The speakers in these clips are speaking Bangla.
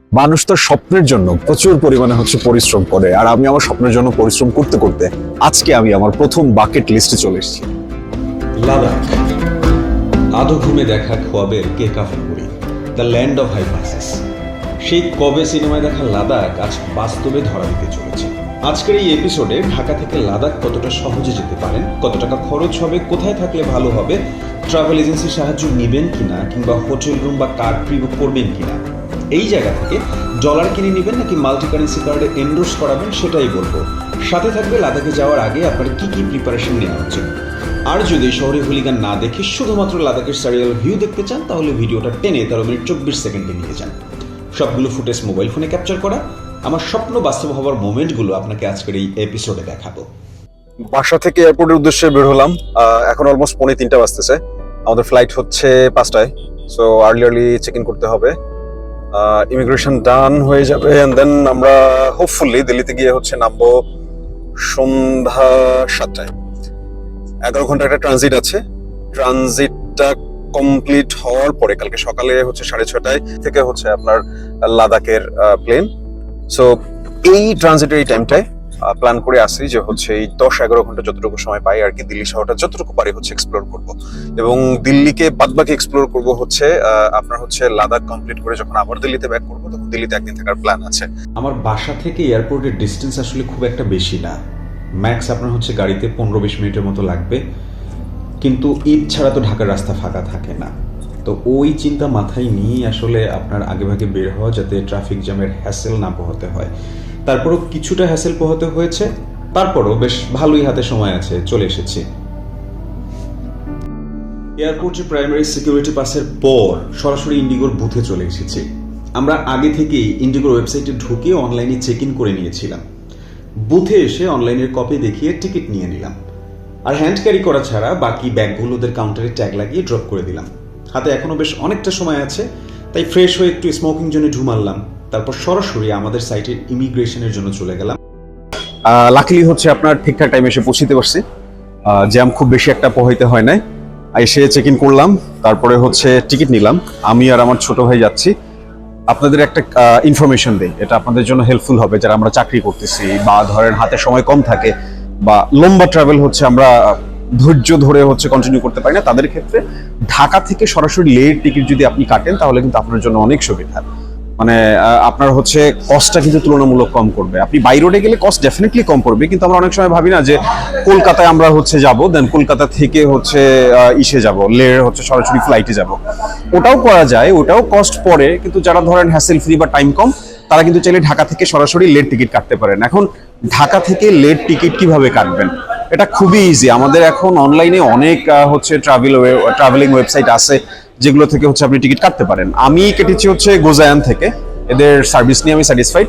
মানুষ তার স্বপ্নের জন্য প্রচুর পরিমাণে পরিশ্রম করে, আর আমি আমার স্বপ্নের জন্য পরিশ্রম করতে করতে আজকে আমি আমার প্রথম বাকেট লিস্টে চলে এসেছি। লাদাখ, আধো ঘুমে দেখা খোয়াবের কেকাফুরি, the land of high passes. সেই কবে সিনেমায় দেখা লাদাখ আজ বাস্তবে ধরা দিতে চলেছে। আজকের এই এপিসোডে ঢাকা থেকে লাদাখ কতটা সহজে যেতে পারেন, কত টাকা খরচ হবে, কোথায় থাকলে ভালো হবে, ট্রাভেল এজেন্সির সাহায্য নেবেন কিনা, কিংবা হোটেল রুম বা কার প্রি-বুক করবেন কিনা, এই জায়গা থেকে ডলার কিনে নেবেন নাকি মাল্টি কারেন্সি কার্ডে এন্ডোর্স করাবেন সেটাই বলবো। সাথে থাকবে লাদাখে যাওয়ার আগে আপনার কি কি প্রিপারেশন নেওয়া উচিত। আর যদি শহরে হুলিগান না দেখে শুধুমাত্র লাদাখের সারিয়াল ভিউ দেখতে চান, তাহলে ভিডিওটা টেনে 13 মিনিট 24 সেকেন্ডে নিয়ে যান। সবগুলো ফুটেজ মোবাইল ফোনে ক্যাপচার করা, আমার স্বপ্ন বাস্তব হওয়ার মোমেন্টগুলো আপনাকে আজকের এই এপিসোডে দেখাবো। বাসা থেকে এয়ারপোর্টের উদ্দেশ্যে বের হলাম। এখন অলমোস্ট 3:45 বাজতেছে। আমাদের ফ্লাইট হচ্ছে 5টায়, সো আর্লি চেক ইন করতে হবে। ইমিগ্রেশন ডান হয়ে যাবে, এন্ড দেন আমরা হোপফুলি দিল্লিতে গিয়ে নামবো সন্ধ্যা 7টায়। 11 ঘন্টা একটা ট্রানজিট আছে। ট্রানজিটটা কমপ্লিট হওয়ার পরে কালকে সকালে 6:30 থেকে আপনার লাদাখের প্লেন। সো এই ট্রানজিটের এই টাইমটায় প্ল্যান করে আসি যে এই 10-11 ঘন্টা যতটুকু সময় পাই আর কি দিল্লি শহরটা যতটুকু পারি এক্সপ্লোর করব, এবং দিল্লিকে বাদবাকি এক্সপ্লোর করব আপনার লাদাখ কমপ্লিট করে যখন আবার দিল্লিতে ব্যাক করব তখন দিল্লিতে একদিন থাকার প্ল্যান আছে। আমার বাসা থেকে এয়ারপোর্টের ডিস্টেন্স আসলে খুব একটা বেশি না, ম্যাক্স আপনার গাড়িতে 15-20 মিনিটের মতো লাগবে। কিন্তু ঈদ ছাড়া তো ঢাকার রাস্তা ফাঁকা থাকে না, তো ওই চিন্তা মাথায় নিয়ে আসলে আপনার আগেভাগে বের হওয়া, যাতে ট্রাফিক জ্যামের হ্যাসেল না পোহাতে হয়। তারপরও কিছুটা হ্যাসেল পোহাতে হয়েছে, তারপরও বেশ ভালোই হাতে সময় আছে, চলে এসেছি। এয়ারপোর্টের প্রাইমারি সিকিউরিটি পাসের পর সরাসরি ইন্ডিগোর বুথে চলে এসেছি। আমরা আগে থেকেই ইন্ডিগোর ওয়েবসাইটে ঢুকে অনলাইনে চেক ইন করে নিয়েছিলাম। বুথে এসে অনলাইনের কপি দেখিয়ে টিকিট নিয়ে নিলাম, আর হ্যান্ড ক্যারি করা ছাড়া বাকি ব্যাগগুলো ওদের কাউন্টারে ট্যাগ লাগিয়ে ড্রপ করে দিলাম। হাতে এখনো বেশ অনেকটা সময় আছে, তাই ফ্রেশ হয়ে একটু স্মোকিং জোনে ঢুমারলাম। তারপর সরাসরি আমাদের সাইটের ইমিগ্রেশনের জন্য চলে গেলাম। লাকিলি আপনার ঠিকঠাক টাইমে এসে পৌঁছতে পারছি। জ্যাম খুব বেশি একটা পোহাইতে হয় নাই। এসে চেক ইন করলাম, তারপরে টিকিট নিলাম। আমি আর আমার ছোট ভাই যাচ্ছি। আপনাদের একটা ইনফরমেশন দেই, এটা আপনাদের জন্য হেল্পফুল হবে যারা আমরা চাকরি করতেছি, বা ধরেন হাতে সময় কম থাকে, বা লম্বা ট্রাভেল আমরা ধৈর্য ধরে কন্টিনিউ করতে পারি না, তাদের ক্ষেত্রে ঢাকা থেকে সরাসরি লের টিকিট যদি আপনি কাটেন তাহলে কিন্তু আপনার জন্য অনেক সুবিধা। মানে আপনার কস্টটা কিন্তু তুলনামূলক কম করবে। আপনি বাই রোডে গেলে কস্ট ডেফিনেটলি কম পড়বে, কিন্তু আমরা অনেক সময় ভাবি না যে কলকাতায় আমরা যাব, দেন কলকাতা থেকে ইসে যাব, লের সরাসরি ফ্লাইটে যাব। ওটাও করা যায়, ওটাও কস্ট পড়ে, কিন্তু যারা ধরেন হ্যাসেল ফ্রি বা টাইম কম, তারা কিন্তু চাইলে ঢাকা থেকে সরাসরি লের টিকিট কাটতে পারেন। এখন ঢাকা থেকে লের টিকিট কিভাবে কাটবেন, এটা খুবই ইজি। আমাদের এখন অনলাইনে অনেক ট্রাভেলিং ওয়েবসাইট আছে যেগুলো থেকে আপনি টিকিট কাটতে পারেন। আমি কেটেছি গোজায়ান থেকে, এদের সার্ভিস নিয়ে আমি স্যাটিসফাইড।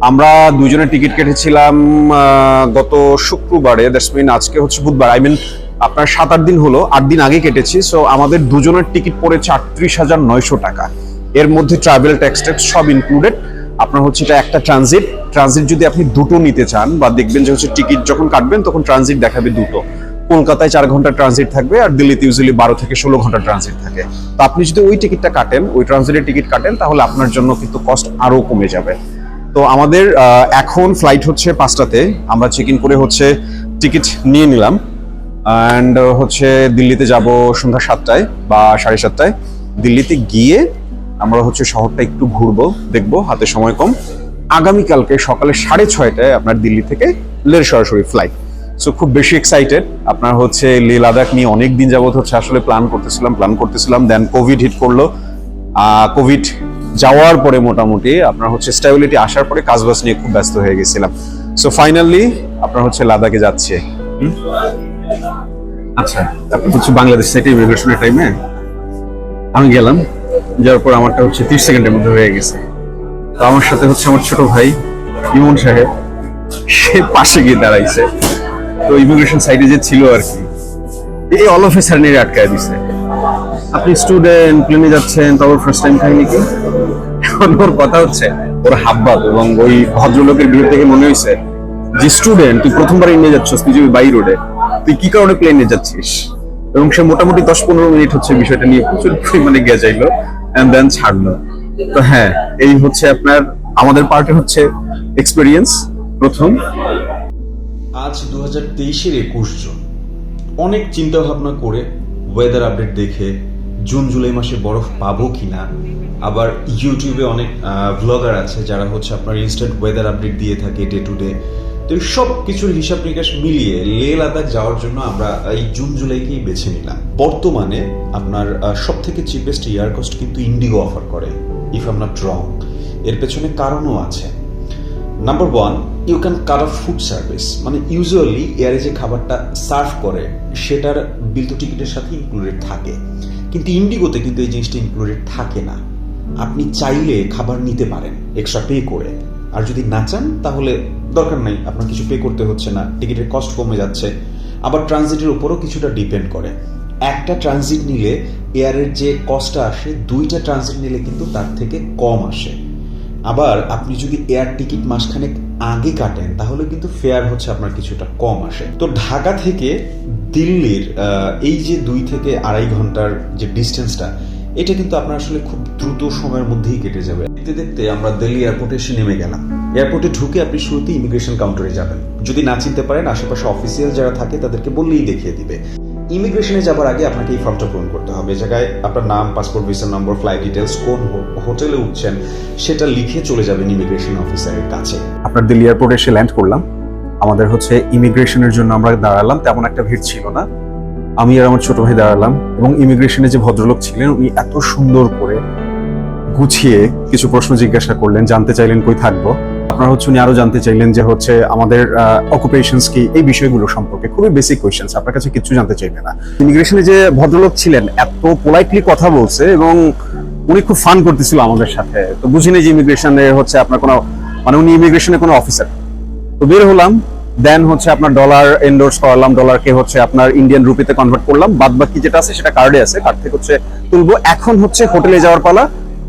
আমরা দুজনের টিকিট কেটেছিলাম গত শুক্রবারে, দ্যাটস মিন আজকে বুধবার, আপনার 7-8 দিন হলো, 8 দিন আগে কেটেছি। সো আমাদের দুজনের টিকিট পড়েছে 38,900 টাকা। এর মধ্যে ট্রাভেল ট্যাক্স সব ইনক্লুডেড। আপনার এটা একটা ট্রানজিট যদি আপনি দুটো নিতে চান, বা দেখবেন যে টিকিট যখন কাটবেন তখন ট্রানজিট দেখাবে দুটো। কলকাতায় 4 ঘন্টা ট্রানজিট থাকবে, আর দিল্লিতে ইউজুয়ালি 12 থেকে 16 ঘন্টা ট্রানজিট থাকে। তো আপনি যদি ওই টিকিটটা কাটেন, ওই ট্রানজিটের টিকিট কাটেন, তাহলে আপনার জন্য কিন্তু কস্ট আরো কমে যাবে। তো আমাদের এখন ফ্লাইট 5টাতে, আমরা চেক ইন করে টিকিট নিয়ে নিলাম, অ্যান্ড দিল্লিতে যাব সন্ধ্যা 7টায় বা 7:30টায়। দিল্লিতে গিয়ে আমরা শহরটা একটু ঘুরবো, দেখবো, হাতে সময় কম। আগামীকালকে সকালে 6:30টায় আপনার দিল্লি থেকে লের সরাসরি ফ্লাইট। সো খুব বেশি এক্সাইটেড। আপনার লে লাদাখ নিয়ে অনেক দিন যাবত আসলে প্ল্যান করতেছিলাম, দেন কোভিড হিট করলো। কোভিড যাওয়ার পরে মোটামুটি আপনার স্টেবিলিটি আসার পরে কাজবাজ নিয়ে খুব ব্যস্ত হয়ে গেছিলাম। সো ফাইনালি আপনার লাদাখে যাচ্ছে। আচ্ছা, তারপর বাংলাদেশ সাইটে ইমিগ্রেশনের টাইমে আমি গেলাম, যাওয়ার পর আমারটা 30 সেকেন্ডের মধ্যে হয়ে গেছে। তো আমার সাথে আমার ছোট ভাই ইমন সাহেব, সে পাশে গিয়ে দাঁড়াইছে। তো ইমিগ্রেশন সাইটে যে ছিল আর কি, এই অল অফ এ সাডেন আটকায় দিছে। আপনি স্টুডেন্ট, প্লেনে যাচ্ছেন, তবে ফার্স্ট টাইম খাইনি কি? এখন ওর কথা ওর হাবভাব এবং ওই ভদ্রলোকের ভিড় থেকে মনে হয়েছে যে স্টুডেন্ট, তুই প্রথমবার ইন্ডিয়া যাচ্ছিস, তুই যে বাই রোডে, তুই কি কারণে প্লেনে যাচ্ছিস? এবং সে মোটামুটি 10-15 মিনিট বিষয়টা নিয়ে প্রচুর পরিমাণে গেজাইলো, এন্ড দেন ছাড়লো। তো হ্যাঁ, এই হচ্ছে আপনার আমাদের পার্টে হচ্ছে এক্সপেরিয়েন্স প্রথম। আজ 2023-এর 21 জুন। অনেক চিন্তা ভাবনা করে ওয়েদার আপডেট দেখে জুন জুলাই মাসে বরফ পাবো কিনা, আবার ইউটিউবে অনেক ব্লগার আছে যারা হচ্ছে আপনার ইনস্ট্যান্ট ওয়েদার আপডেট দিয়ে থাকে ডে টু ডে। তো এই সব কিছুর হিসাব নিকাশ মিলিয়ে লেহ লাদাখ যাওয়ার জন্য আমরা এই জুন জুলাইকেই বেছে নিলাম। বর্তমানে আপনার সব থেকে চিপেস্ট এয়ার কস্ট কিন্তু ইন্ডিগো অফার করে, if I am not wrong. এর পেছনে কারণও আছে। Number one, you can cut off food service, মানে ইউজুয়ালি এয়ারে যে খাবারটা সার্ভ করে সেটার বিল তো টিকিটের সাথে ইনক্লুডেড থাকে, কিন্তু ইন্ডিগোতে কিন্তু এই জিনিসটা ইনক্লুডেড থাকে না। আপনি চাইলে খাবার নিতে পারেন এক্সট্রা পে করে, আর যদি না চান তাহলে দরকার নাই, আপনার কিছু পে করতে হচ্ছে না, টিকিটের কস্ট কমে যাচ্ছে। আবার ট্রানজিটের উপরও কিছুটা ডিপেন্ড করে। একটা ট্রানজিট নিলে এয়ারের যে কস্টটা আসে, 2টা ট্রানজিট নিলে কিন্তু তার থেকে কম আসে। আবার আপনি যদি এয়ার টিকিট মাসখানেক আগে কাটেন তাহলে কিন্তু ফেয়ার হচ্ছে আপনার কিছুটা কম আসে। তো ঢাকা থেকে দিল্লির এই যে 2 থেকে 2.5 ঘন্টার যে ডিস্টেন্সটা, এটা কিন্তু আপনার আসলে খুব দ্রুত সময়ের মধ্যেই কেটে যাবে। দেখতে দেখতে আমরা দিল্লি এয়ারপোর্টে এসে নেমে গেলাম। এয়ারপোর্টে ঢুকে আপনি শুরুতেই ইমিগ্রেশন কাউন্টারে যাবেন। যদি না চিনতে পারেন, আশেপাশে অফিসিয়াল যারা থাকে তাদেরকে বললেই দেখিয়ে দিবে। ইমিগ্রেশনে যাবার আগে আপনাকে এই ফর্মটা পূরণ করতে হবে। জায়গায় আপনার নাম, পাসপোর্ট, ভিসা নম্বর, ফ্লাইট ডিটেলস, কোন হোটেলে উঠছেন সেটা লিখে চলে যাবেন ইমিগ্রেশন অফিসারের কাছে। আপনার দিল্লি এয়ারপোর্টে এসে ল্যান্ড করলাম। আমাদের হচ্ছে ইমিগ্রেশনের জন্য আমরা দাঁড়ালাম, তেমন একটা ভিড় ছিল না। আমি আর আমার ছোট ভাই দাঁড়ালাম, এবং ইমিগ্রেশনে যে ভদ্রলোক ছিলেন উনি এত সুন্দর করে গুছিয়ে কিছু প্রশ্ন জিজ্ঞাসা করলেন, জানতে চাইলেন কই থাকবো। আপনার হচ্ছে উনি আরো জানতে চাইলেন যে হচ্ছে আমাদের অকুপেশনস কি, এই বিষয়গুলো সম্পর্কে। খুবই বেসিক কোয়েশ্চেন্স, আপনার কাছে কিছু জানতে চাইবে না। ইমিগ্রেশনে যে ভদ্রলোক ছিলেন এত পোলাইটলি কথা বলছে, এবং উনি খুব ফান করতেছিল আমাদের সাথে। তো বুঝিনি যে ইমিগ্রেশনে হচ্ছে আপনার কোনো, মানে উনি ইমিগ্রেশনে কোনো অফিসার। তো বের হলাম, দেন হচ্ছে আপনার ডলার এন্ডোর্স করালাম, ডলারকে হচ্ছে আপনার ইন্ডিয়ান রুপিতে কনভার্ট করলাম। বাদ বাকি যেটা আছে সেটা কার্ডে আছে, কার্ড থেকে হচ্ছে তুলবো। এখন হচ্ছে হোটেলে যাওয়ার পালা।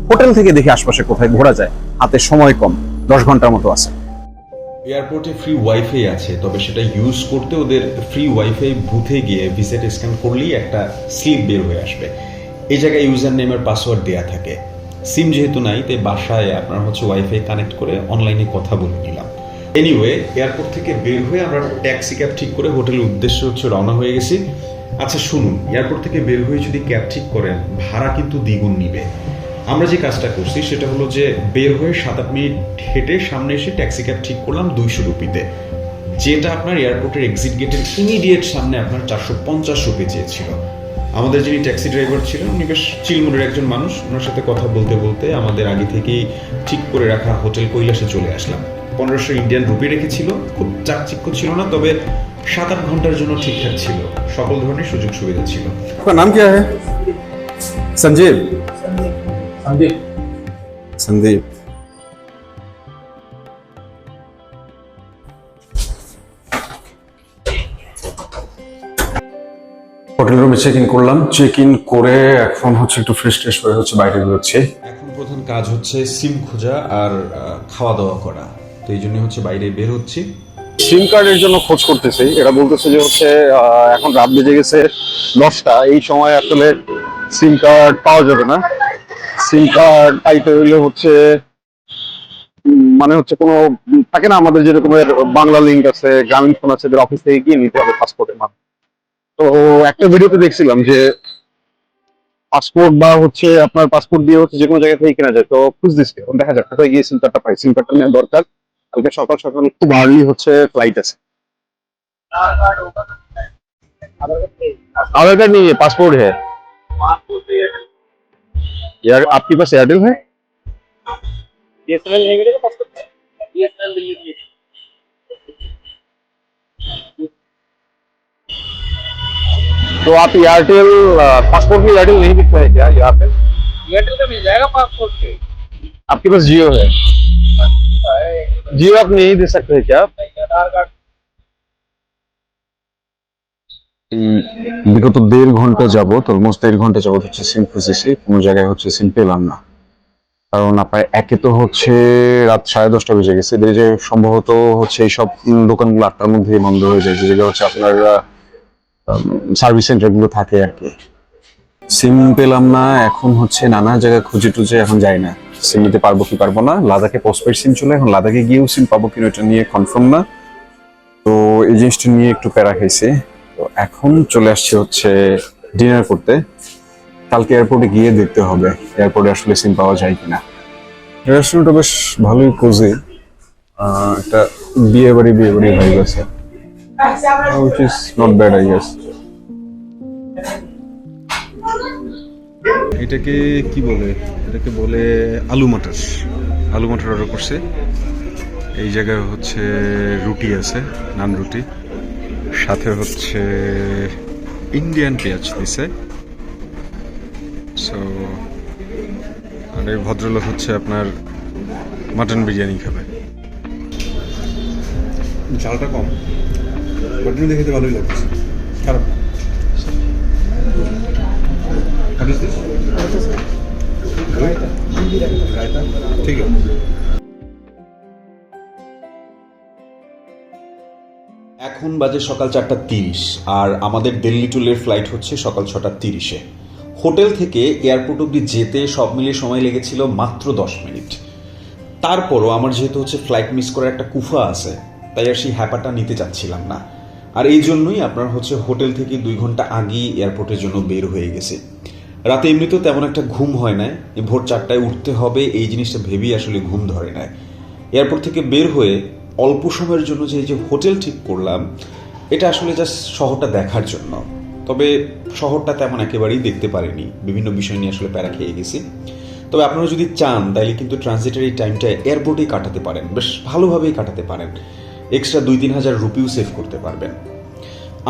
হোটেল থেকে দেখি আশপাশে কোথায় ঘোরা যায়, হাতে সময় কম, 10 ঘন্টার মতো আছে। এয়ারপোর্টে ফ্রি ওয়াইফাই আছে, তবে সেটা ইউজ করতে ওদের ফ্রি ওয়াইফাই বুথে গিয়ে ভিসেট স্ক্যান করলেই একটা স্লিপ বের হয়ে আসবে। এই জায়গায় ইউজার নেমের পাসওয়ার্ড দেওয়া থাকে। সিম যেহেতু নাই, তাই বাসায় আপনার হচ্ছে ওয়াইফাই কানেক্ট করে অনলাইনে কথা বলে নিলাম। এনিওয়ে, এয়ারপোর্ট থেকে বের হয়ে আমরা ট্যাক্সি ক্যাব ঠিক করে হোটেলের উদ্দেশ্যে হচ্ছে রওনা হয়ে গেছি। আচ্ছা শুনুন, এয়ারপোর্ট থেকে বের হয়ে যদি ক্যাব ঠিক করেন ভাড়া কিন্তু দ্বিগুণ নিবে। আমরা যে কাজটা করছি সেটা হলো যে বের হয়ে 7-8 মিনিট হেঁটে সামনে এসে ট্যাক্সি ক্যাব ঠিক করলাম 200 রুপিতে, যেটা আপনার এয়ারপোর্টের এক্সিট গেটের ইমিডিয়েট সামনে আপনার 450 রুপি চেয়েছিল। আমাদের যিনি ট্যাক্সি ড্রাইভার ছিলেন উনি বেশ চিলমুড়ের একজন মানুষ। ওনার সাথে কথা বলতে বলতে আমাদের আগে থেকেই ঠিক করে রাখা হোটেল কৈলাসে চলে আসলাম। 1500 ইন্ডিয়ান রুপি রেখেছিল, খুব চাকচিক্য ছিল না, তবে 7-8 ঘন্টার জন্য ঠিকঠাক ছিল, সকল ধরনের সুযোগ সুবিধা ছিল। আপনার নাম কি? সঞ্জীব। সন্দীপ। হোটেল রুমে চেক ইন করলাম। চেক ইন করে এখন হচ্ছে একটু ফ্রেশ ট্রেশ হয়ে হচ্ছে বাইরে বেরোচ্ছে। এখন প্রধান কাজ হচ্ছে সিম খোঁজা আর খাওয়া দাওয়া করা, তো এই জন্য হচ্ছে বাইরে বের হচ্ছি। সিম কার্ডের জন্য খোঁজ করতেছি। এরা বলতেছে যে হচ্ছে এখন রাত বেজে গেছে 10টা, এই সময় আসলে সিম কার্ড পাওয়া যাবে না। সিম কার্ড পাইতে হইলে হচ্ছে মানে হচ্ছে কোনো থাকে না, আমাদের যেরকমের বাংলা লিঙ্ক আছে, গ্রামীণ ফোন আছে, এদের অফিস থেকে গিয়ে নিতে হবে পাসপোর্টের মাধ্যমে। তো একটা ভিডিওতে দেখছিলাম যে পাসপোর্ট বা হচ্ছে আপনার পাসপোর্ট দিয়ে হচ্ছে যে কোনো জায়গা থেকে কেনা যায়। তো খুঁজতেছি, দেখা যাক কোথায় গিয়ে সিম কার্ডটা পাই। সিম কার্ডটা নেওয়া দরকার। কালকে সকাল সকাল খুব আর্লি হচ্ছে फ्लाइट আছে। आधार कार्ड नहीं है, पासपोर्ट है यार। आपके पास एयरटेल है? बीएसएनएल नहीं मिलेगा पासपोर्ट में? बीएसएनएल दिल्ली की। तो आप एयरटेल पासपोर्ट में एयरटेल नहीं दिखता है क्या यहाँ पे? एयरटेल का मिल जाएगा पासपोर्ट पे। आपके पास जियो है? जियो आप नहीं दे सकते क्या? आधार कार्ड বিগত 1.5 ঘন্টা যাবত, অলমোস্ট 1.5 ঘন্টা যাবত হচ্ছে সিম খুঁজেছি, কোনো জায়গায় হচ্ছে সিম পেলাম না। কারণ আপনার একে তো হচ্ছে রাত 10:30 বেজে গেছে, এদের যে সম্ভবত হচ্ছে এইসব দোকানগুলো 8টার মধ্যেই বন্ধ হয়ে যায়, যেগুলো হচ্ছে আপনার সার্ভিস সেন্টার গুলো থাকে আর কি। সিম পেলাম না, এখন হচ্ছে নানা জায়গায় খুঁজে টুজে এখন যাই না। সিম নিতে পারবো কি পারবো না। লাদাখে পোস্টপেড সিম ছিল, এখন লাদাখে গিয়েও সিম পাবো কিনা এটা নিয়ে কনফার্ম না। তো এই জিনিসটা নিয়ে একটু প্যারা খাইছে। তো এখন চলে আসছে হচ্ছে ডিনার করতে। কালকে এয়ারপোর্টে গিয়ে দেখতে হবে এয়ারপোর্টে আসলে সিম পাওয়া যায় কিনা। রেস্টুরেন্টটা বেশ ভালোই কোজি, একটা বিয়ে বাড়ি হয়ে গেছে, which is not bad I guess. এটাকে কি বলে, এটাকে বলে আলু মটর অর্ডার করছে। এই জায়গায় হচ্ছে রুটি আছে, নান রুটি, সাথে হচ্ছে ইন্ডিয়ান পেঁয়াজ দিছে। সো আর এই ভদ্রলোক হচ্ছে আপনার মাটন বিরিয়ানি খাবে। ঝালটা কম, বাট দেখে খেতে ভালোই লাগছে, খারাপ না। What is this? রায়তা, ঠিক আছে। এখন বাজে সকাল 4:30 আর আমাদের দিল্লি টুলের ফ্লাইট হচ্ছে সকাল 6:30-এ। হোটেল থেকে এয়ারপোর্ট অব্দি যেতে সব মিলিয়ে সময় লেগেছিল মাত্র 10 মিনিট। তারপরও আমার যেহেতু হচ্ছে ফ্লাইট মিস করার একটা কুফা আছে, তাই আর সেই হ্যাপাটা নিতে চাচ্ছিলাম না। আর এই জন্যই আপনার হচ্ছে হোটেল থেকে 2 ঘন্টা আগেই এয়ারপোর্টের জন্য বের হয়ে গেছে। রাতে এমনিতেও তেমন একটা ঘুম হয় না, ভোর 4টায় উঠতে হবে এই জিনিসটা ভেবেই আসলে ঘুম ধরে নেয়। এয়ারপোর্ট থেকে বের হয়ে অল্প সময়ের জন্য যে হোটেল ঠিক করলাম, এটা আসলে জাস্ট শহরটা দেখার জন্য। তবে শহরটা তেমন একেবারেই দেখতে পারিনি, বিভিন্ন বিষয় নিয়ে আসলে প্যারা খেয়ে গেছি। তবে আপনারা যদি চান তাহলে কিন্তু ট্রানজিটের এই টাইমটা এয়ারপোর্টেই কাটাতে পারেন, বেশ ভালোভাবেই কাটাতে পারেন। এক্সট্রা 2-3 হাজার রুপিও সেভ করতে পারবেন।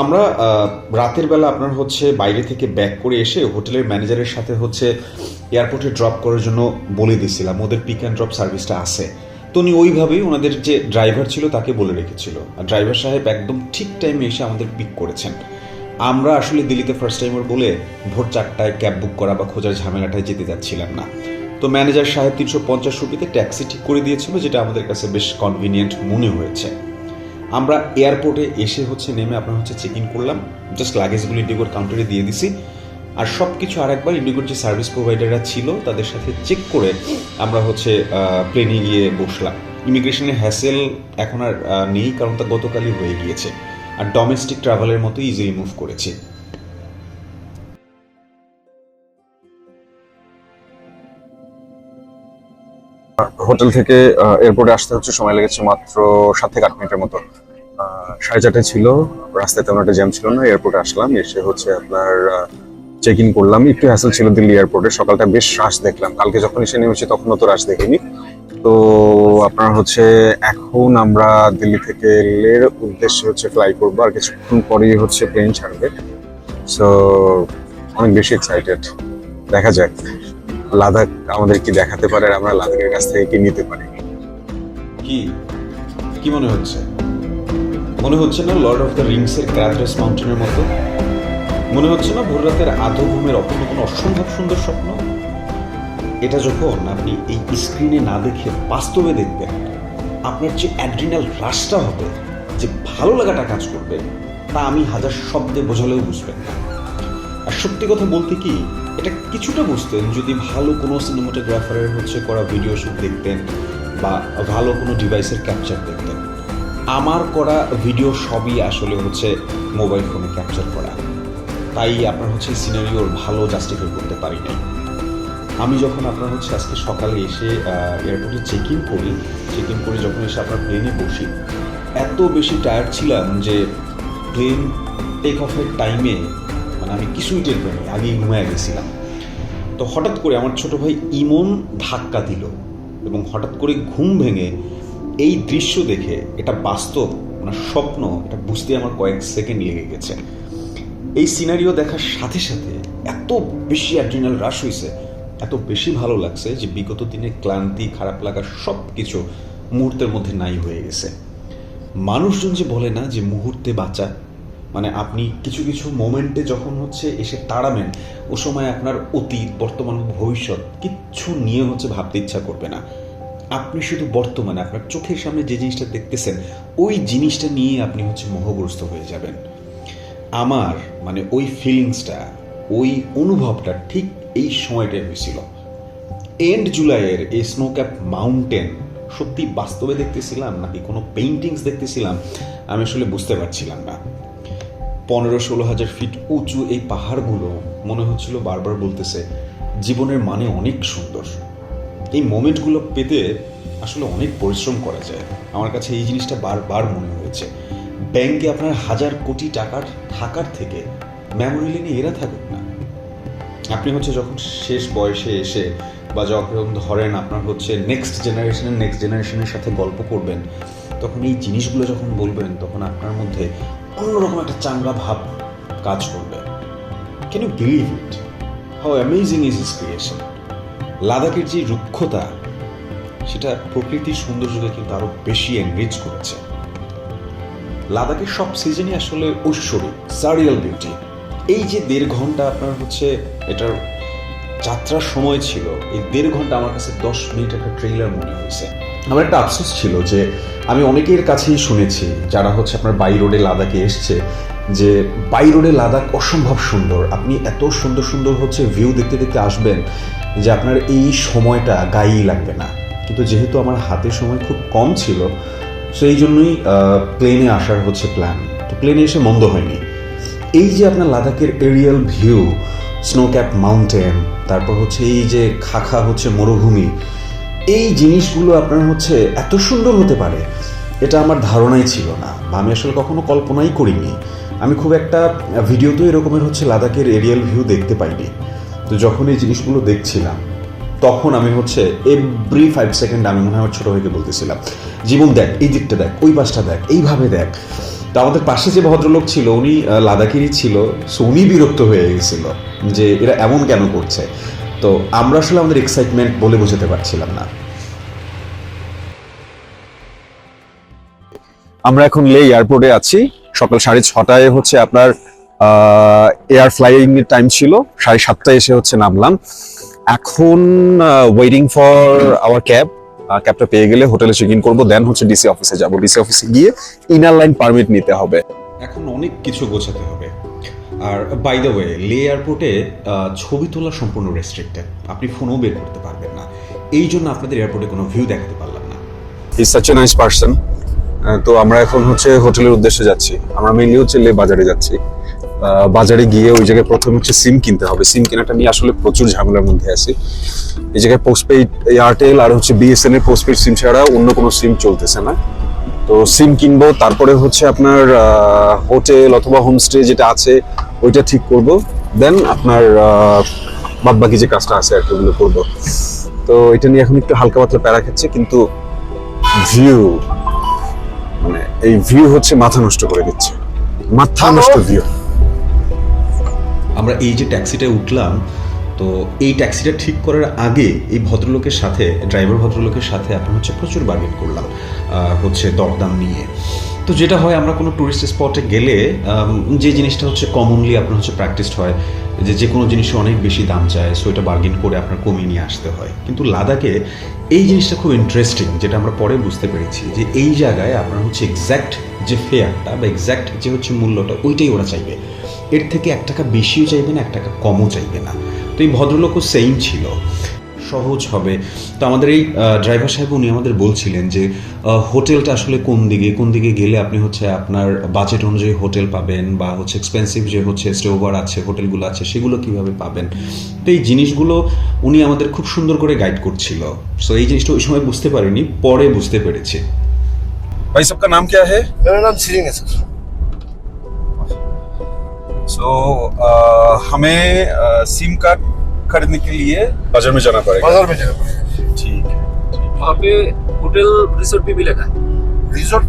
আমরা রাতের বেলা আপনার হচ্ছে বাইরে থেকে ব্যাক করে এসে হোটেলের ম্যানেজারের সাথে হচ্ছে এয়ারপোর্টে ড্রপ করার জন্য বলে দিয়েছিলাম, ওদের পিক অ্যান্ড ড্রপ সার্ভিসটা আছে। তো উনি ওইভাবেই ওনাদের যে ড্রাইভার ছিল তাকে বলে রেখেছিল, আর ড্রাইভার সাহেব একদম ঠিক টাইমে এসে আমাদের পিক করেছেন। আমরা আসলে দিল্লিতে ফার্স্ট টাইমার বলে ভোর 4টায় ক্যাব বুক করা বা খোঁজার ঝামেলাটায় যেতে যাচ্ছিলাম না। তো ম্যানেজার সাহেব 350 রুপিতে ট্যাক্সি ঠিক করে দিয়েছিল, যেটা আমাদের কাছে বেশ কনভিনিয়েন্ট মনে হয়েছে। আমরা এয়ারপোর্টে এসে হচ্ছে নেমে আপনার হচ্ছে চেক ইন করলাম, জাস্ট লাগেজগুলো ইন্ডিগোর কাউন্টারে দিয়ে দিছি। আর সব কিছু আরেকবার ইন্ডিগোর যে সার্ভিস প্রোভাইডাররা ছিল তাদের সাথে চেক করে আমরা হচ্ছে প্লেনে গিয়ে বসলাম। ইমিগ্রেশনের হ্যাসেল এখন আর নেই, কারণ তা গতকালই হয়ে গিয়েছে। আর ডোমেস্টিক ট্রাভেলের মতো ইজিলি মুভ করেছে। হোটেল থেকে এয়ারপোর্টে আসতে হচ্ছে সময় লেগেছে মাত্র 7 থেকে 8 মিনিটের মতো। 4:30 ছিল, রাস্তায় তেমন একটা জ্যাম ছিল না। এয়ারপোর্টে আসলাম, এসে হচ্ছে আপনার চেক ইন করলাম। একটু হ্যাসেল ছিল দিল্লি এয়ারপোর্টে, সকালটা বেশ রাশ দেখলাম। কালকে যখন এসে নেমেছি তখন তো রাশ দেখিনি। তো আপনার হচ্ছে এখন আমরা দিল্লি থেকে লের উদ্দেশ্যে হচ্ছে ফ্লাই করবো, আর কিছুক্ষণ পরেই হচ্ছে প্লেন ছাড়বে। সো অনেক বেশি এক্সাইটেড, দেখা যাক লাদাখ আমাদের কি দেখাতে পারে, আর আমরা লাদাখের কাছ থেকে কি নিতে পারি। কি কি মনে হচ্ছে? মনে হচ্ছে না লর্ড অফ দ্য রিংসের ক্রাথরেস মাউন্টেনের মতো? মনে হচ্ছে না ভোর রাতের আধো ঘুমের অপূর্ণ কোনো অসম্ভব সুন্দর স্বপ্ন? এটা যখন আপনি এই স্ক্রিনে না দেখে বাস্তবে দেখবেন, আপনার যে অ্যাড্রিনাল রাশটা হবে, যে ভালো লাগাটা কাজ করবে, তা আমি হাজার শব্দে বোঝালেও বুঝবেন না। আর সত্যি কথা বলতে কি, এটা কিছুটা বুঝতেন যদি ভালো কোনো সিনেমাটোগ্রাফারের হচ্ছে করা ভিডিও শুট দেখতেন বা ভালো কোনো ডিভাইসের ক্যাপচার দেখতেন। আমার করা ভিডিও সবই আসলে হচ্ছে মোবাইল ফোনে ক্যাপচার করা, তাই আপনার হচ্ছে সিনারিওর ভালো জাস্টিফাই করতে পারি নাই। আমি যখন আপনার হচ্ছে আজকে সকালে এসে এয়ারপোর্টে চেক ইন করে যখন এসে আপনার প্লেনে বসি, এত বেশি টায়ার্ড ছিলাম যে প্লেন টেক অফের টাইমে মানে আমি কিছুই টের পাইনি, আগেই ঘুমিয়ে গেছিলাম। তো হঠাৎ করে আমার ছোট ভাই ইমন ধাক্কা দিল এবং হঠাৎ করে ঘুম ভেঙে এই দৃশ্য দেখে এটা বাস্তব না স্বপ্ন এটা বুঝতে আমার কয়েক সেকেন্ড লেগে গেছে। এই সিনারিও দেখার সাথে সাথে এত বেশি অ্যাড্রিনাল রাশ হয়েছে, এত বেশি ভালো লাগছে যে বিগত দিনের ক্লান্তি, খারাপ লাগা সব কিছু মুহূর্তের মধ্যে নাই হয়ে গেছে। মানুষজন যে বলে না যে মুহূর্তে বাঁচা, মানে আপনি কিছু কিছু মোমেন্টে যখন হচ্ছে এসে দাঁড়াবেন, ও সময় আপনার অতীত, বর্তমান, ভবিষ্যৎ কিচ্ছু নিয়ে হচ্ছে ভাবতে ইচ্ছা করবে না। আপনি শুধু বর্তমানে আপনার চোখের সামনে যে জিনিসটা দেখতেছেন ওই জিনিসটা নিয়ে আপনি হচ্ছে মোহগ্রস্ত হয়ে যাবেন। আমার মানে ওই ফিলিংসটা, ওই অনুভবটা ঠিক এই সময়টাই হয়েছিল। এন্ড জুলাইয়ের এই স্নো ক্যাপ মাউন্টেন সত্যি বাস্তবে দেখতেছিলাম নাকি কোনো পেইন্টিংস দেখতেছিলাম আমি আসলে বুঝতে পারছিলাম না। 15-16 হাজার ফিট উঁচু এই পাহাড়গুলো মনে হচ্ছিল বারবার বলতেছে জীবনের মানে অনেক সুন্দর। এই মোমেন্টগুলো পেতে আসলে অনেক পরিশ্রম করা যায়। আমার কাছে এই জিনিসটা বারবার মনে হয়েছে। ব্যাংকে আপনার 1000 কোটি টাকার থাকার থেকে মেমোরি লেনে এরা থাকুক না। আপনি হচ্ছে যখন শেষ বয়সে এসে বা যখন ধরেন আপনার হচ্ছে নেক্সট জেনারেশনের সাথে গল্প করবেন, তখন এই জিনিসগুলো যখন বলবেন তখন আপনার মধ্যে অন্যরকম একটা চাঙ্গা ভাব কাজ করবে। Can you believe it? How amazing is his creation. লাদাখের যে রুক্ষতা সেটা প্রকৃতির সৌন্দর্যকে কিন্তু আরো বেশি এনরিচ করেছে। লাদাখের সব সিজনই আসলে ঐশ্বরিক, সারিয়াল বিউটি। এই যে 1.5 ঘন্টা আপনার হচ্ছে এটার যাত্রার সময় ছিল, এই 1.5 ঘন্টা আমার কাছে 10 মিনিট একটা ট্রেইলার মনে হয়েছে। আমার একটা আফসোস ছিল যে আমি অনেকের কাছেই শুনেছি যারা হচ্ছে আপনার বাই রোডে লাদাখে এসছে যে বাই রোডে লাদাখ অসম্ভব সুন্দর, আপনি এত সুন্দর সুন্দর হচ্ছে ভিউ দেখতে দেখতে আসবেন যে আপনার এই সময়টা গায়েই লাগবে না। কিন্তু যেহেতু আমার হাতে সময় খুব কম ছিল, সো এই জন্যই প্লেনে আসার হচ্ছে প্ল্যান। তো প্লেনে এসে মন্দ হয়নি। এই যে আপনার লাদাখের Arial view, snow cap mountain, তারপর হচ্ছে এই যে খাখা হচ্ছে মরুভূমি, এই জিনিসগুলো আপনার হচ্ছে এত সুন্দর হতে পারে এটা আমার ধারণাই ছিল না, বা আমি আসলে কখনো কল্পনাই করিনি। আমি খুব একটা ভিডিওতেও এরকমের হচ্ছে লাদাখের এরিয়াল ভিউ দেখতে পাইনি। তো যখন এই জিনিসগুলো দেখছিলাম তখন আমি হচ্ছে এভরি 5 সেকেন্ড আমি মনে হয় আমার ছোটো ভাইকে বলতেছিলাম, জীবন দেখ, এই দিকটা দেখ, ওই পাশটা দেখ, এইভাবে দেখ। তো আমাদের পাশে যে ভদ্রলোক ছিল উনি লাদাখেরই ছিল, সো উনি বিরক্ত হয়ে গেছিল যে এরা এমন কেন করছে। তো আমরা আসলে আমাদের এক্সাইটমেন্ট বলে বোঝাতে পারছিলাম না। আমরা এখন লে এয়ারপোর্টে আছি। সকাল 6:30 হচ্ছে আপনার এয়ার ফ্লাইং এর টাইম ছিল, 7:30 এসে হচ্ছে নামলাম। এখন ওয়েটিং ফর আওয়ার ক্যাবটা পেয়ে গেলে হোটেলে চেক ইন করবো, দেন হচ্ছে ডিসি অফিসে যাব। ডিসি অফিসে গিয়ে ইনার লাইন পারমিট নিতে হবে। এখন অনেক কিছু গোছাতে হবে। আর বাই দ্য ওয়ে, লে এয়ারপোর্টে ছবি তোলা সম্পূর্ণ রেস্ট্রিক্টেড, আপনি ফোনও বের করতে পারবেন না। এই জন্য আপনাদের এয়ারপোর্টে কোনো ভিউ দেখাতে পারলাম না। Is such a nice person. তো আমরা এখন হচ্ছে হোটেলের উদ্দেশ্যে যাচ্ছি। আমরা মেইনলি হচ্ছে লে বাজারে যাচ্ছি। বাজারে গিয়ে ওই জায়গায় প্রথমে হচ্ছে সিম কিনতে হবে। সিম কেনাটা নিয়ে আসলে প্রচুর ঝামেলার মধ্যে আছি। এই জায়গায় পোস্টপেইড এয়ারটেল আর হচ্ছে বিএসএন এর পোস্টপেইড সিম ছাড়া অন্য কোনো সিম চলতেছে না। তো সিম কিনবো, তারপরে হচ্ছে আপনার হোটেল অথবা হোমস্টে যেটা আছে ওইটা ঠিক করব, দেন আপনার বাদ বাকি যে কাজটা আছে আর কি ওগুলো করবো। তো এটা নিয়ে এখন একটু হালকা পাতলা প্যারা খাচ্ছে, কিন্তু ভিউ, মানে এই ভিউ হচ্ছে মাথা নষ্ট করে দিচ্ছে, মাথা নষ্ট ভিউ। আমরা এই যে ট্যাক্সিটায় উঠলাম, তো এই ট্যাক্সিটা ঠিক করার আগে এই ভদ্রলোকের সাথে, ড্রাইভার ভদ্রলোকের সাথে আপনার হচ্ছে প্রচুর বার্গেন করলাম হচ্ছে দরদাম নিয়ে। তো যেটা হয় আমরা কোনো টুরিস্ট স্পটে গেলে যে জিনিসটা হচ্ছে কমনলি আপনার হচ্ছে প্র্যাকটিসড হয় যে কোনো জিনিসে অনেক বেশি দাম চায়, সো এটা বার্গেন করে আপনার কমিয়ে নিয়ে আসতে হয়। কিন্তু লাদাখে এই জিনিসটা খুব ইন্টারেস্টিং, যেটা আমরা পরে বুঝতে পেরেছি যে এই জায়গায় আপনার হচ্ছে এক্স্যাক্ট যে ফেয়ারটা বা এক্স্যাক্ট যে হচ্ছে মূল্যটা ওইটাই ওরা চাইবে। এর থেকে 1 টাকা বেশিও চাইবে না, 1 টাকা কমও চাইবে না। তো এই ভদ্রলোকও সেম ছিল, সহজ হবে। তো আমাদের এই ড্রাইভার সাহেব উনি আমাদের বলছিলেন যে হোটেলটা আসলে কোন দিকে গেলে আপনি হচ্ছে আপনার বাজেট অনুযায়ী হোটেল পাবেন, বা হচ্ছে এক্সপেন্সিভ যে হচ্ছে স্টে ওভার আছে, হোটেলগুলো আছে, সেগুলো কিভাবে পাবেন। তো এই জিনিসগুলো উনি আমাদের খুব সুন্দর করে গাইড করছিল। সো এই জিনিসটা ওই সময় বুঝতে পারিনি, পরে বুঝতে পেরেছি। भाई सबका नाम क्या है? मेरा नाम सिरिंग है सर। सो हमें सिम कार्ड खरीदने के लिए बाजार में जाना पड़ेगा। बाजार में जाना पड़ेगा। ठीक है। वहाँ पे होटल रिसोर्ट भी मिलेगा, रिजॉर्ट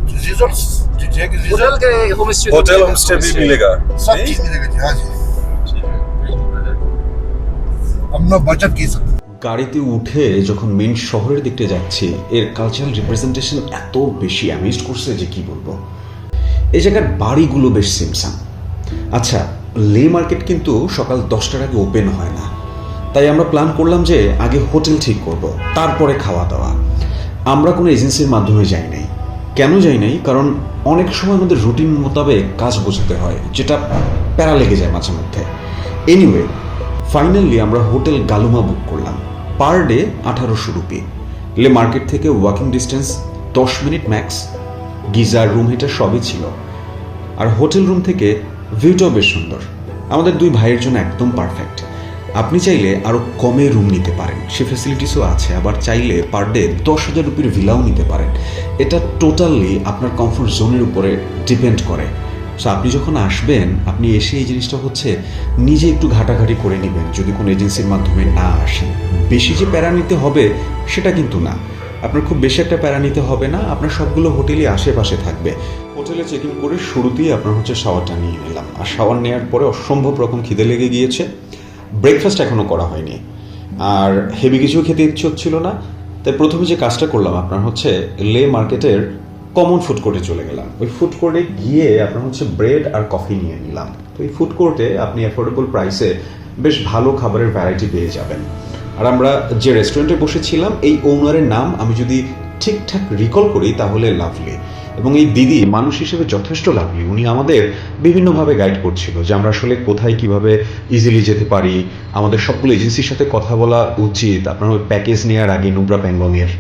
होटल के home stay hotel home stay भी मिलेगा। सब चीज मिलेगा जी। हाँ जी, अपना बचत की सकते। গাড়িতে উঠে যখন মেন শহরের দিকটা যাচ্ছি, এর কালচারাল রিপ্রেজেন্টেশন এত বেশি অ্যামেজড করছে যে কি বলবো। এই জায়গার বাড়িগুলো বেশ সিমসাম। আচ্ছা, লে মার্কেট কিন্তু সকাল 10টার আগে ওপেন হয় না, তাই আমরা প্ল্যান করলাম যে আগে হোটেল ঠিক করব, তারপরে খাওয়া দাওয়া। আমরা কোনো এজেন্সির মাধ্যমে যাই নাই। কেন যাই নাই? কারণ অনেক সময় আমাদের রুটিন মোতাবেক কাজ বোঝাতে হয়, যেটা প্যারা লেগে যায় মাঝে মধ্যে। এনিওয়ে, ফাইনালি আমরা হোটেল গালুমা বুক করলাম। Per day 1800 rupees. Leh market থেকে walking distance 10 minute max. Geyser, room heater সবই ছিল। আর হোটেল রুম থেকে ভিউটাও বেশ সুন্দর। আমাদের 2 ভাইয়ের জন্য একদম পারফেক্ট। আপনি চাইলে আরও কমে রুম নিতে পারেন, সে ফ্যাসিলিটিসও আছে। আবার চাইলে পার ডে 10,000 রুপির ভিলাও নিতে পারেন। এটা টোটালি আপনার কমফোর্ট জোনের উপরে ডিপেন্ড করে। সো আপনি যখন আসবেন, আপনি এসে এই জিনিসটা হচ্ছে নিজে একটু ঘাটাঘাটি করে নেবেন যদি কোনো এজেন্সির মাধ্যমে না আসেন। বেশি যে প্যারা নিতে হবে সেটা কিন্তু না, আপনার খুব বেশি একটা প্যারা নিতে হবে না। আপনার সবগুলো হোটেলই আশেপাশে থাকবে। হোটেলে চেক ইন করে শুরুতেই আপনার হচ্ছে শাওয়ারটা নিয়ে নিলাম। আর শাওয়ার নেওয়ার পরে অসম্ভব রকম খিদে লেগে গিয়েছে। ব্রেকফাস্ট এখনও করা হয়নি, আর হেভি কিছু খেতে ইচ্ছে হচ্ছিল না। তাই প্রথমে যে কাজটা করলাম, আপনার হচ্ছে লে মার্কেটের কমন ফুড কোর্টে চলে গেলাম। ওই ফুড কোর্টে গিয়ে আপনার হচ্ছে ব্রেড আর কফি নিয়ে নিলাম। তো এই ফুড কোর্টে আপনি অ্যাফোর্ডেবল প্রাইসে বেশ ভালো খাবারের ভ্যারাইটি পেয়ে যাবেন। আর আমরা যে রেস্টুরেন্টে বসেছিলাম, এই ওনারের নাম আমি যদি ঠিকঠাক রিকল করি তাহলে লাভলি। এবং এই দিদি মানুষ হিসেবে যথেষ্ট লাভলি। উনি আমাদের বিভিন্নভাবে গাইড করছিল যে আমরা আসলে কোথায় কিভাবে ইজিলি যেতে পারি, আমাদের সবগুলো এজেন্সির সাথে কথা বলা উচিত আপনার ওই প্যাকেজ নেওয়ার আগে নুব্রা প্যাংগংয়ের।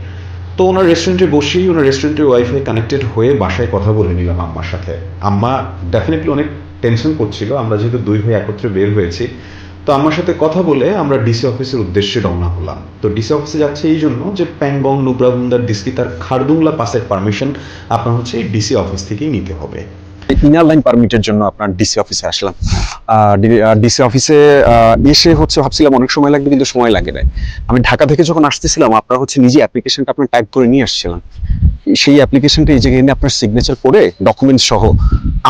তো ওনার রেস্টুরেন্টে বসেই ওনার রেস্টুরেন্টের ওয়াইফাই কানেক্টেড হয়ে বাসায় কথা বলে নিলাম আম্মার সাথে। আম্মা ডেফিনেটলি অনেক টেনশন করছিল, আমরা যেহেতু 2 ভাই একত্রে বের হয়েছি। তো আমার সাথে কথা বলে আমরা ডিসি অফিসের উদ্দেশ্যে রওনা হলাম। তো ডিসি অফিসে যাচ্ছে এই জন্য যে প্যাংগং, নুব্রা বুন্দার ডিসকি তার খারদুংলা পাসের পারমিশন আপনার হচ্ছে এই ডিসি অফিস থেকেই নিতে হবে। ইনার লাইন পারমিটের জন্য আপনার ডিসি অফিসে আসলাম। ডিসি অফিসে এসে হচ্ছে ভাবছিলাম অনেক সময় লাগবে, কিন্তু সময় লাগে নাই। আমি ঢাকা থেকে যখন আসতেছিলাম, আপনার হচ্ছে নিজে অ্যাপ্লিকেশনটা আপনার টাইপ করে নিয়ে আসছিলাম। সেই অ্যাপ্লিকেশনটা এই জায়গায় এনে আপনার সিগনেচার করে ডকুমেন্টস সহ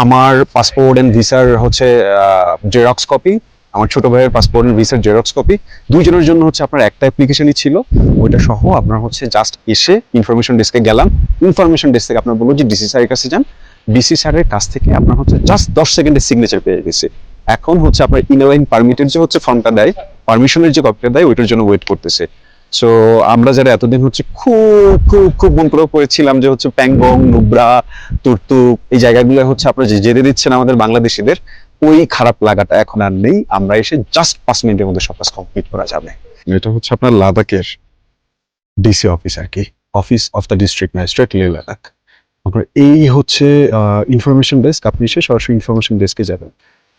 আমার পাসপোর্ট এন্ড ভিসার হচ্ছে জেরক্স কপি, আমার ছোট ভাইয়ের পাসপোর্ট এন্ড ভিসার জেরক্স কপি, 2 জনের জন্য হচ্ছে আপনার একটা অ্যাপ্লিকেশনই ছিল। ওইটা সহ আপনার হচ্ছে জাস্ট এসে ইনফরমেশন ডেস্কে গেলাম। ইনফরমেশন ডেস্ক থেকে আপনার বলবো যে ডিসি স্যারের কাছে যান। ডিসি স্যারের কাছ থেকে আপনার হচ্ছে জাস্ট 10 সেকেন্ডের সিগনেচার পেয়ে গেছে। এখন হচ্ছে আপনার ইনলাইন পারমিটের যে হচ্ছে ফর্মটা দেয়, পারমিশনের যে কপিটা দেয়, ওইটার জন্য ওয়েট করতেছে। সো আমরা যারা এতদিন হচ্ছে খুব খুব খুব মন করে পড়েছিলাম যে হচ্ছে প্যাংগং, নুব্রা, তুর্তুক এই জায়গাগুলো হচ্ছে আপনারা যে যেতে দিচ্ছেন আমাদের বাংলাদেশিদের, ওই খারাপ লাগাটা এখন আর নেই। আমরা এসে জাস্ট 5 মিনিটের মধ্যে সব কাজ কমপ্লিট করা যাবে। এটা হচ্ছে আপনার লাদাখের ডিসি অফিস আর কি, office of the district magistrate Leh Ladakh. আপনার এই হচ্ছে ইনফরমেশন ডেস্ক। আপনি এসে সরাসরি ইনফরমেশন ডেস্কে যাবেন।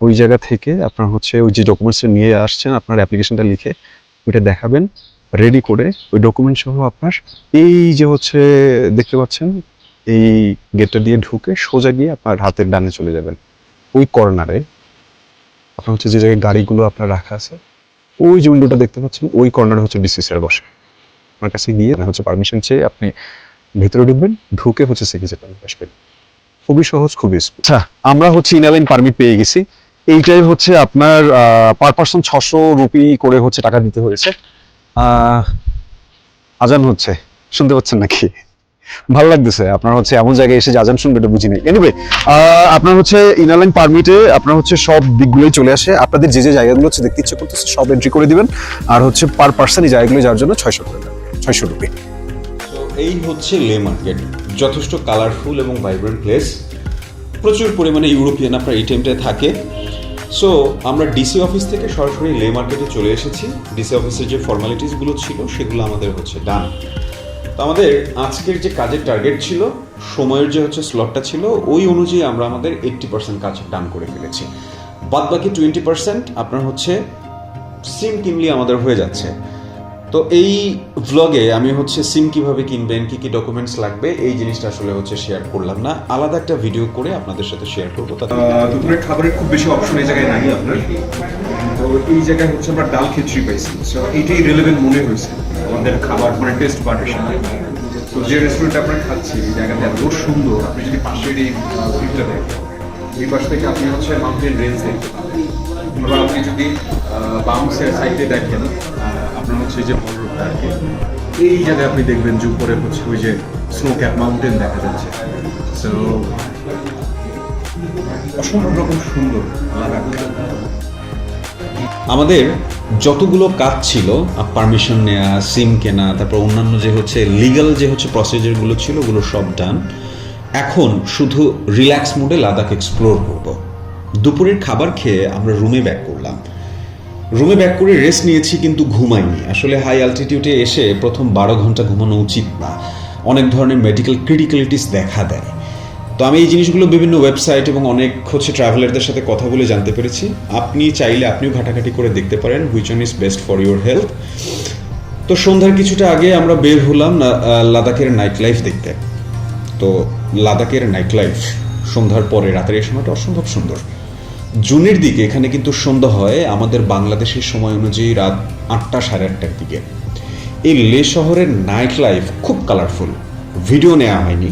ওই জায়গা থেকে আপনার হচ্ছে ওই যে ডকুমেন্টসটা নিয়ে আসছেন, আপনার অ্যাপ্লিকেশনটা লিখে ওইটা দেখাবেন, রেডি করে ওই ডকুমেন্ট সহ আপনার এই যে হচ্ছে দেখতে পাচ্ছেন এই গেটটা দিয়ে ঢুকে সোজা গিয়ে আপনার হাতের ডানে চলে যাবেন। ওই কর্নারে আপনার হচ্ছে যে জায়গায় গাড়িগুলো আপনার রাখা আছে, ওই যে উইন্ডোটা দেখতে পাচ্ছেন, ওই কর্নারে হচ্ছে ডিসি স্যার বসে। আপনার কাছে গিয়ে হচ্ছে পারমিশন চেয়ে আপনি ভেতরে ঢুকবেন, ঢুকে হচ্ছে সিগনেচারটা আসবেন। খুবই সহজ, খুবই স্মুথ। আচ্ছা, আমরা হচ্ছে ইনালাইন পারমিট পেয়ে গেছি। এইটাই হচ্ছে আপনার পার পার্সন 600 রুপি করে হচ্ছে টাকা দিতে হয়েছে। আজান হচ্ছে, শুনতে পাচ্ছেন নাকি? ভালো লাগতেছে। আপনার হচ্ছে এমন জায়গায় এসে যে আজান শুনবে এটা বুঝি নাই। এনিওয়ে, আপনার হচ্ছে ইনালাইন পারমিটে আপনার হচ্ছে সব দিকগুলোই চলে আসে। আপনাদের যে যে জায়গাগুলো হচ্ছে দেখতে ইচ্ছে করতেছে সব এন্ট্রি করে দিবেন। আর হচ্ছে পার পার্সন এই জায়গাগুলো যাওয়ার জন্য 600 করে দেবেন, 600 রুপি। তো এই হচ্ছে লে মার্কেট, যথেষ্ট কালারফুল এবং ভাইব্রেন্ট প্লেস। প্রচুর পরিমাণে ইউরোপিয়ান আপনার এই টাইমটায় থাকে। সো আমরা ডিসি অফিস থেকে সরাসরি লে মার্কেটে চলে এসেছি। ডিসি অফিসের যে ফর্মালিটিসগুলো ছিল সেগুলো আমাদের হচ্ছে ডান। তো আমাদের আজকের যে কাজের টার্গেট ছিল, সময়ের যে হচ্ছে স্লটটা ছিল, ওই অনুযায়ী আমরা আমাদের 80% কাজ ডান করে ফেলেছি। বাদ বাকি 20% আপনার হচ্ছে সিম কিনলে আমাদের হয়ে যাচ্ছে। তো এই ভ্লগে আমি হচ্ছে সিম কিভাবে কিনবেন, কি কি ডকুমেন্টস লাগবে, এই জিনিসটা আসলে হচ্ছে শেয়ার করলাম না। আলাদা একটা ভিডিও করে আপনাদের সাথে শেয়ার করবো। দুপুরের খাবারের খুব বেশি অপশন এই জায়গায় নাই আপনার। তো এই জায়গায় হচ্ছে আমরা ডাল খিচুড়ি পাইছি। সো এইটাই রিলেভেন্ট মনে হয়েছে আমাদের খাবার মানে টেস্ট বাড়ের সাথে। তো যে রেস্টুরেন্টে আমরা খাচ্ছি এই জায়গাটা এত সুন্দর। আপনি যদি পাশের এই ভিউটা দেখেন, এই পাশ থেকে আপনি হচ্ছে মাউন্টেন রেঞ্জ দেখতে পাবেন। আবার আপনি যদি বাম সাইডে দেখেন, আপনার হচ্ছে যে বড় রোডটা আর কি, এই জায়গায় আপনি দেখবেন যে উপরে হচ্ছে ওই যে স্নো ক্যাপ মাউন্টেন দেখা যাচ্ছে। সো অসম্ভব রকম সুন্দর লাদাখ। আমাদের যতগুলো কাজ ছিল, পারমিশন নেওয়া, সিম কেনা, তারপর অন্যান্য যে হচ্ছে লিগ্যাল যে হচ্ছে প্রসিজারগুলো ছিল, ওগুলো সব ডান। এখন শুধু রিল্যাক্স মোডে লাদাখ এক্সপ্লোর করব। দুপুরের খাবার খেয়ে আমরা রুমে ব্যাক করলাম। রুমে ব্যাক করে রেস্ট নিয়েছি কিন্তু ঘুমাইনি। আসলে হাই অ্যালটিটিউডে এসে প্রথম 12 ঘন্টা ঘুমানো উচিত না, অনেক ধরনের মেডিকেল ক্রিটিক্যালিটিস দেখা দেয়। তো আমি এই জিনিসগুলো বিভিন্ন ওয়েবসাইট এবং অনেক ট্রাভেলারদের সাথে কথা বলে জানতে পেরেছি। আপনি চাইলে আপনিও ঘাটাঘাটি করে দেখতে পারেন which one is best for your health. তো সন্ধ্যার কিছুটা আগে আমরা বের হলাম লাদাখের নাইট লাইফ দেখতে। তো লাদাখের নাইট লাইফ সন্ধ্যার পরে রাতের এই সময়টা অসম্ভব সুন্দর। জুনের দিকে এখানে কিন্তু সন্ধ্যা হয় আমাদের বাংলাদেশের সময় অনুযায়ী রাত 8টা সাড়ে 8টার দিকে। এই লে শহরের নাইট লাইফ খুব কালারফুল, ভিডিও নেওয়া হয়নি।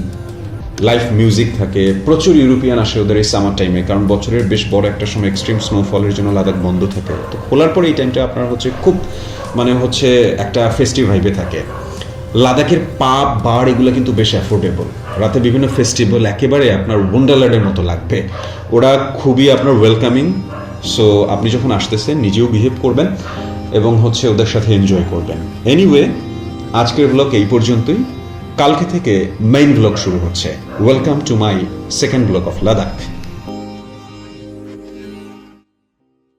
লাইভ মিউজিক থাকে, প্রচুর ইউরোপিয়ান আসে ওদের এই সামার টাইমে, কারণ বছরের বেশ বড় একটা সময় এক্সট্রিম স্নোফলের জন্য লাদাখ বন্ধ থাকে। তো খোলার পরে এই টাইমটা আপনার খুব একটা ফেস্টিভ ভাইবে থাকে। লাদাখের পাব বার এগুলো কিন্তু বেশ অ্যাফোর্ডেবল। রাতে বিভিন্ন ফেস্টিভ্যাল একেবারে আপনার ওয়ান্ডারল্যান্ডের মতো লাগবে। ওরা খুবই আপনার ওয়েলকামিং। সো আপনি যখন আসতেছেন নিজেও বিহেভ করবেন এবং ওদের সাথে এনজয় করবেন। এনিওয়ে, আজকের ব্লগ এই পর্যন্তই। কালকে থেকে মেইন ব্লগ শুরু হচ্ছে। Welcome to my second blog of Ladakh.